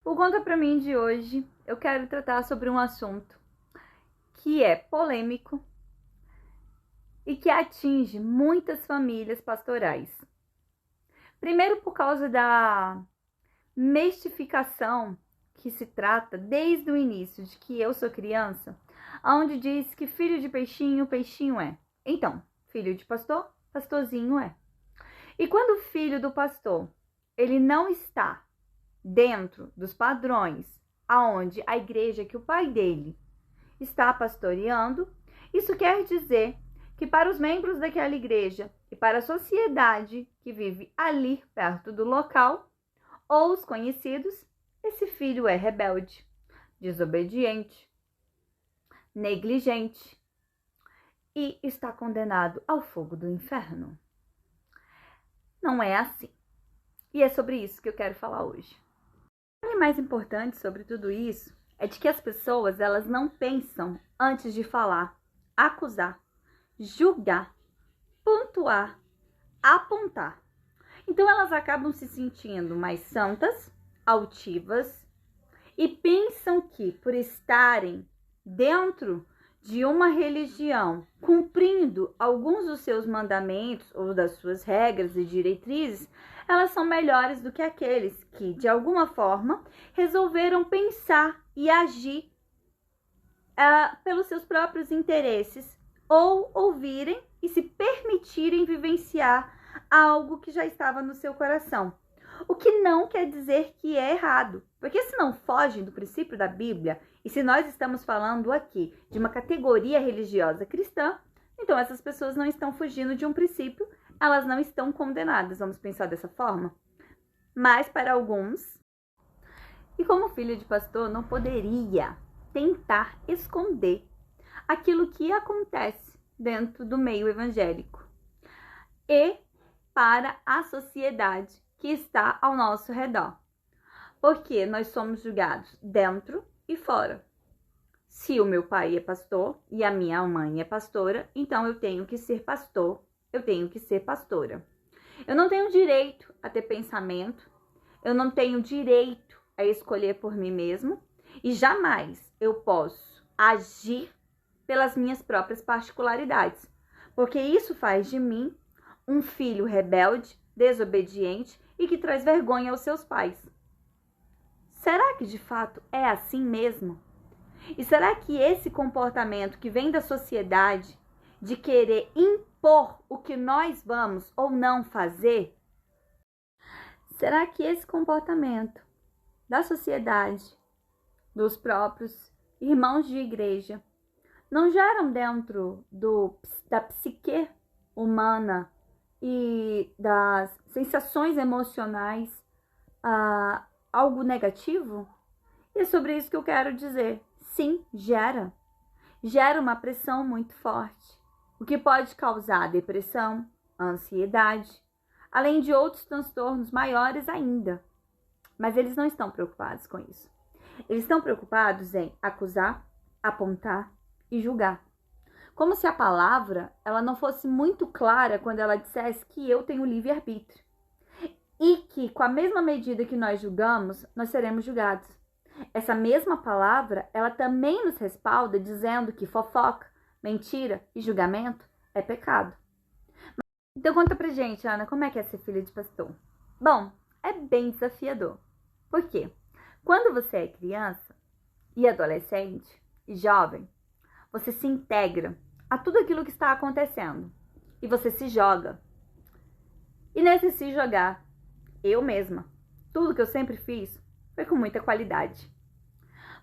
O Conta Pra Mim de hoje, eu quero tratar sobre um assunto que é polêmico e que atinge muitas famílias pastorais. Primeiro, por causa da mistificação que se trata desde o início de que eu sou criança, onde diz que filho de peixinho, peixinho é. Então, filho de pastor, pastorzinho é. E quando o filho do pastor, ele não está dentro dos padrões aonde a igreja que o pai dele está pastoreando, isso quer dizer que para os membros daquela igreja e para a sociedade que vive ali perto do local, ou os conhecidos, esse filho é rebelde, desobediente, negligente e está condenado ao fogo do inferno. Não é assim. E é sobre isso que eu quero falar hoje. O mais importante sobre tudo isso é de que as pessoas, elas não pensam antes de falar, acusar, julgar, pontuar, apontar. Então elas acabam se sentindo mais santas, altivas e pensam que por estarem dentro de uma religião, cumprindo alguns dos seus mandamentos ou das suas regras e diretrizes, elas são melhores do que aqueles que, de alguma forma, resolveram pensar e agir pelos seus próprios interesses ou ouvirem e se permitirem vivenciar algo que já estava no seu coração. O que não quer dizer que é errado, porque se não fogem do princípio da Bíblia, e se nós estamos falando aqui de uma categoria religiosa cristã, então essas pessoas não estão fugindo de um princípio, elas não estão condenadas, vamos pensar dessa forma? Mas para alguns, e como filho de pastor, não poderia tentar esconder aquilo que acontece dentro do meio evangélico e para a sociedade que está ao nosso redor. Porque nós somos julgados dentro e fora. Se o meu pai é pastor e a minha mãe é pastora, então eu tenho que ser pastor, eu tenho que ser pastora. Eu não tenho direito a ter pensamento, eu não tenho direito a escolher por mim mesmo e jamais eu posso agir pelas minhas próprias particularidades, porque isso faz de mim um filho rebelde, desobediente e que traz vergonha aos seus pais. Será que de fato é assim mesmo? E será que esse comportamento que vem da sociedade de querer impor o que nós vamos ou não fazer, será que esse comportamento da sociedade, dos próprios irmãos de igreja, não geram dentro da psique humana e das sensações emocionais algo negativo? E é sobre isso que eu quero dizer. Sim, gera. Gera uma pressão muito forte, o que pode causar depressão, ansiedade, além de outros transtornos maiores ainda. Mas eles não estão preocupados com isso. Eles estão preocupados em acusar, apontar e julgar. Como se a palavra ela não fosse muito clara quando ela dissesse que eu tenho livre-arbítrio. E que com a mesma medida que nós julgamos, nós seremos julgados. Essa mesma palavra, ela também nos respalda dizendo que fofoca, mentira e julgamento é pecado. Então conta pra gente, Ana, como é que é ser filha de pastor? Bom, é bem desafiador. Por quê? Quando você é criança e adolescente e jovem, você se integra a tudo aquilo que está acontecendo e você se joga. E nesse se jogar, eu mesma, tudo que eu sempre fiz foi com muita qualidade.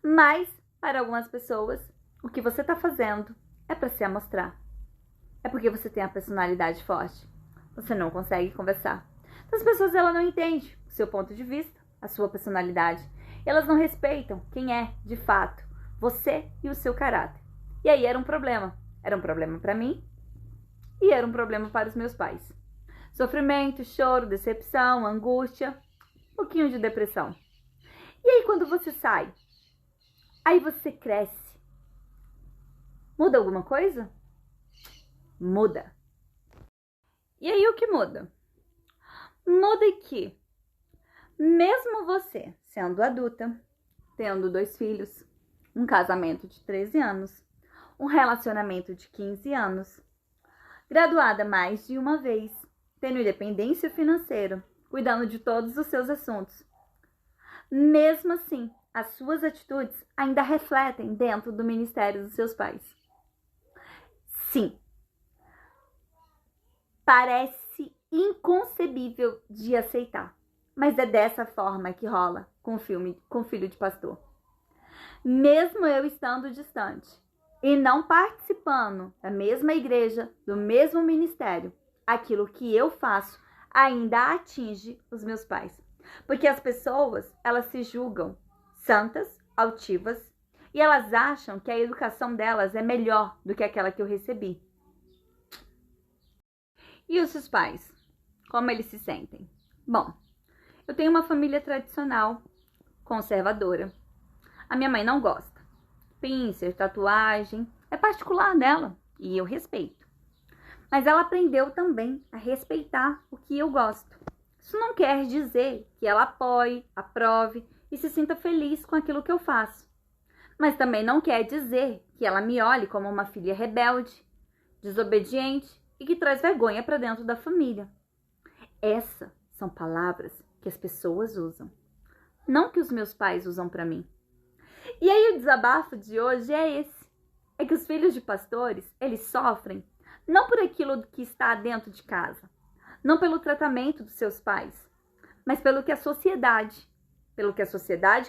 Mas, para algumas pessoas, o que você está fazendo é para se amostrar. É porque você tem a personalidade forte. Você não consegue conversar. Então, as pessoas não entendem o seu ponto de vista, a sua personalidade. Elas não respeitam quem é, de fato, você e o seu caráter. E aí era um problema. Era um problema para mim e era um problema para os meus pais. Sofrimento, choro, decepção, angústia, um pouquinho de depressão. E aí quando você sai, aí você cresce. Muda alguma coisa? Muda. E aí o que muda? Muda que, mesmo você sendo adulta, tendo 2 filhos, um casamento de 13 anos, um relacionamento de 15 anos, graduada mais de uma vez, tendo independência financeira, cuidando de todos os seus assuntos. Mesmo assim, as suas atitudes ainda refletem dentro do ministério dos seus pais. Sim, parece inconcebível de aceitar, mas é dessa forma que rola com filho de pastor. Mesmo eu estando distante e não participando da mesma igreja, do mesmo ministério, aquilo que eu faço ainda atinge os meus pais. Porque as pessoas, elas se julgam santas, altivas, e elas acham que a educação delas é melhor do que aquela que eu recebi. E os seus pais? Como eles se sentem? Bom, eu tenho uma família tradicional, conservadora. A minha mãe não gosta. Pincer, tatuagem, é particular dela e eu respeito. Mas ela aprendeu também a respeitar o que eu gosto. Isso não quer dizer que ela apoie, aprove e se sinta feliz com aquilo que eu faço. Mas também não quer dizer que ela me olhe como uma filha rebelde, desobediente e que traz vergonha para dentro da família. Essas são palavras que as pessoas usam, não que os meus pais usam para mim. E aí o desabafo de hoje é esse. É que os filhos de pastores, eles sofrem não por aquilo que está dentro de casa, não pelo tratamento dos seus pais, mas pelo que a sociedade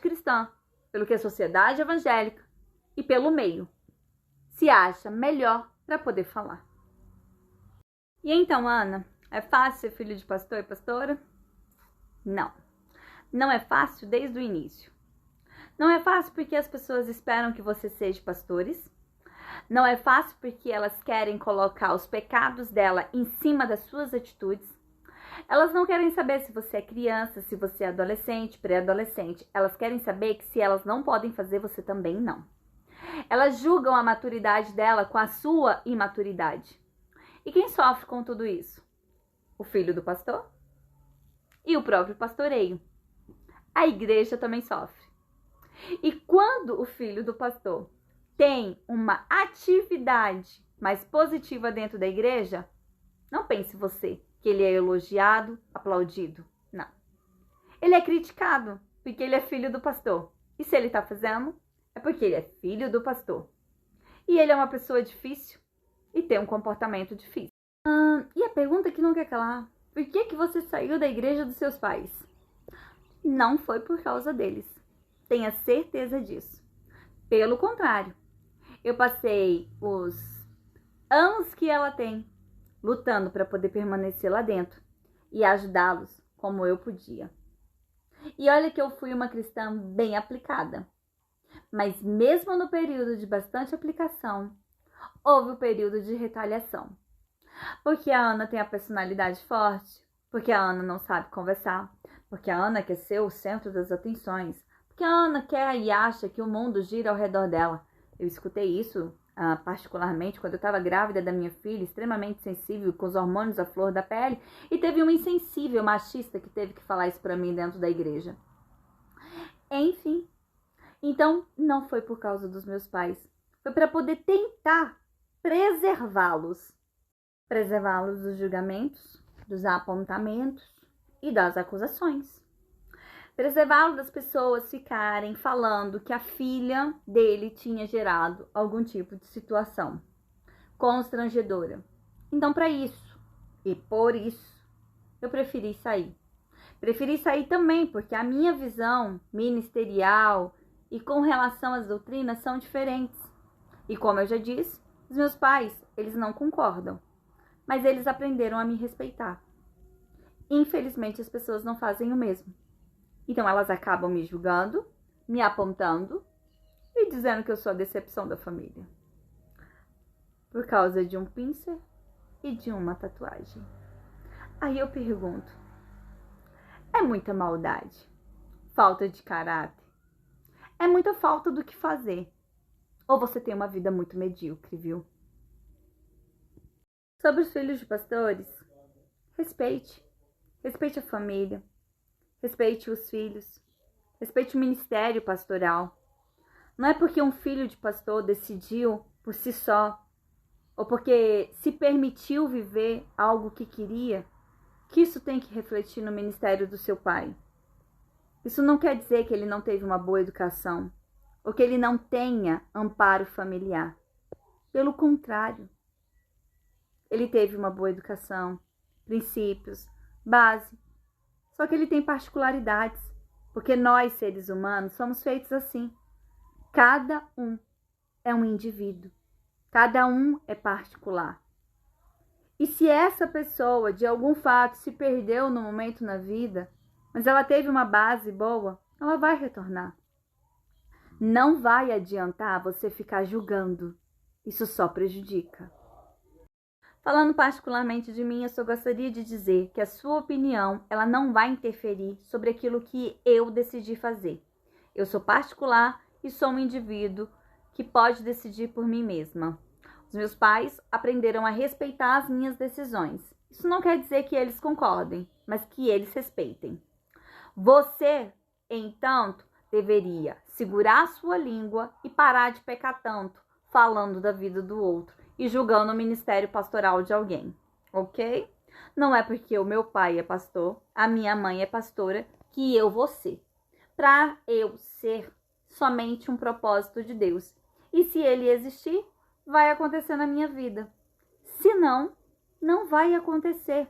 cristã, pelo que a sociedade evangélica e pelo meio se acha melhor para poder falar. E então, Ana, é fácil ser filho de pastor e pastora? Não. Não é fácil desde o início. Não é fácil porque as pessoas esperam que você seja pastores. Não é fácil porque elas querem colocar os pecados dela em cima das suas atitudes. Elas não querem saber se você é criança, se você é adolescente, pré-adolescente. Elas querem saber que se elas não podem fazer, você também não. Elas julgam a maturidade dela com a sua imaturidade. E quem sofre com tudo isso? O filho do pastor e o próprio pastoreio. A igreja também sofre. E quando o filho do pastor tem uma atividade mais positiva dentro da igreja, não pense você que ele é elogiado, aplaudido. Não. Ele é criticado porque ele é filho do pastor. E se ele está fazendo, é porque ele é filho do pastor. E ele é uma pessoa difícil e tem um comportamento difícil. E a pergunta que não quer calar: por que você saiu da igreja dos seus pais? Não foi por causa deles. Tenha certeza disso. Pelo contrário, eu passei os anos que ela tem lutando para poder permanecer lá dentro e ajudá-los como eu podia. E olha que eu fui uma cristã bem aplicada. Mas mesmo no período de bastante aplicação, houve o período de retaliação. Porque a Ana tem a personalidade forte, porque a Ana não sabe conversar, porque a Ana quer ser o centro das atenções, porque a Ana quer e acha que o mundo gira ao redor dela. Eu escutei isso particularmente quando eu estava grávida da minha filha, extremamente sensível, com os hormônios à flor da pele, e teve uma insensível machista que teve que falar isso para mim dentro da igreja. Enfim, então não foi por causa dos meus pais, foi para poder tentar preservá-los dos julgamentos, dos apontamentos e das acusações. Preservá-lo das pessoas ficarem falando que a filha dele tinha gerado algum tipo de situação constrangedora. Então, para isso e por isso, eu preferi sair. Preferi sair também porque a minha visão ministerial e com relação às doutrinas são diferentes. E como eu já disse, os meus pais, eles não concordam, mas eles aprenderam a me respeitar. Infelizmente, as pessoas não fazem o mesmo. Então elas acabam me julgando, me apontando e dizendo que eu sou a decepção da família. Por causa de um pincer e de uma tatuagem. Aí eu pergunto: é muita maldade? Falta de caráter? É muita falta do que fazer? Ou você tem uma vida muito medíocre, viu? Sobre os filhos de pastores, respeite. Respeite a família. Respeite os filhos. Respeite o ministério pastoral. Não é porque um filho de pastor decidiu por si só, ou porque se permitiu viver algo que queria, que isso tem que refletir no ministério do seu pai. Isso não quer dizer que ele não teve uma boa educação, ou que ele não tenha amparo familiar. Pelo contrário, ele teve uma boa educação, princípios, base. Só que ele tem particularidades, porque nós, seres humanos, somos feitos assim. Cada um é um indivíduo, cada um é particular. E se essa pessoa, de algum fato, se perdeu no momento na vida, mas ela teve uma base boa, ela vai retornar. Não vai adiantar você ficar julgando. Isso só prejudica. Falando particularmente de mim, eu só gostaria de dizer que a sua opinião, ela não vai interferir sobre aquilo que eu decidi fazer. Eu sou particular e sou um indivíduo que pode decidir por mim mesma. Os meus pais aprenderam a respeitar as minhas decisões. Isso não quer dizer que eles concordem, mas que eles respeitem. Você, entanto, deveria segurar a sua língua e parar de pecar tanto, falando da vida do outro e julgando o ministério pastoral de alguém, ok? Não é porque o meu pai é pastor, a minha mãe é pastora, que eu vou ser. Para eu ser somente um propósito de Deus. E se ele existir, vai acontecer na minha vida. Se não, não vai acontecer,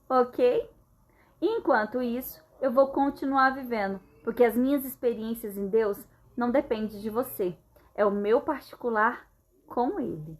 ok? Enquanto isso, eu vou continuar vivendo, porque as minhas experiências em Deus não dependem de você. É o meu particular com Ele.